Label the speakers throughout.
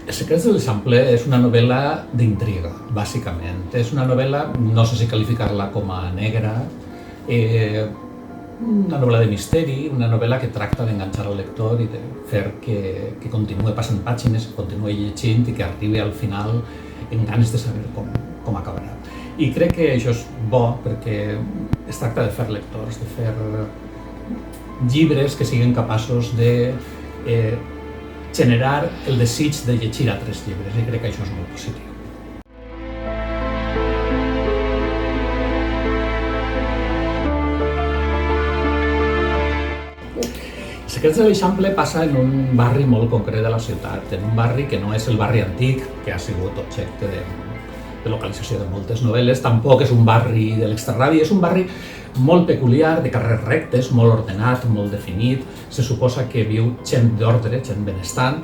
Speaker 1: Els secrets de l'Eixample és una novel·la d'intriga, bàsicament. És una novel·la, no sé si qualificar-la com a negra, una novel·la de misteri, una novel·la que tracta d'enganxar el lector i de fer que continuï passant pàgines, que continuï llegint i que arribi al final en ganes de saber com acabarà. I crec que això és bo perquè es tracta de fer lectors, de fer llibres que siguin capaços de generar el desig de llegir altres llibres, i crec que això és molt positiu. Secrets de l'Eixample passa en un barri molt concret de la ciutat, en un barri que no és el barri antic, que ha sigut objecte de localització de moltes novel·les, tampoc és un barri de l'extrarradi, és un barri molt peculiar, de carrers rectes, molt ordenat, molt definit, se suposa que viu gent d'ordre, gent benestant,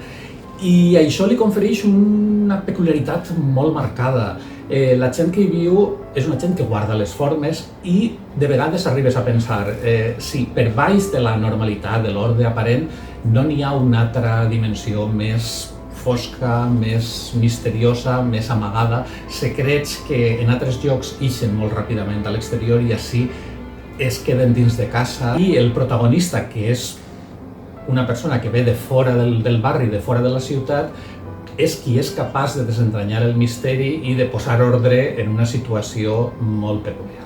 Speaker 1: i això li confereix una peculiaritat molt marcada. La gent que hi viu és una gent que guarda les formes i de vegades arribes a pensar si per baix de la normalitat, de l'ordre aparent, no n'hi ha una altra dimensió més fosca, més misteriosa, més amagada, secrets que en altres llocs ixen molt ràpidament a l'exterior i així es queden dins de casa. I el protagonista, que és una persona que ve de fora del barri, de fora de la ciutat, és qui és capaç de desentranyar el misteri i de posar ordre en una situació molt peculiar.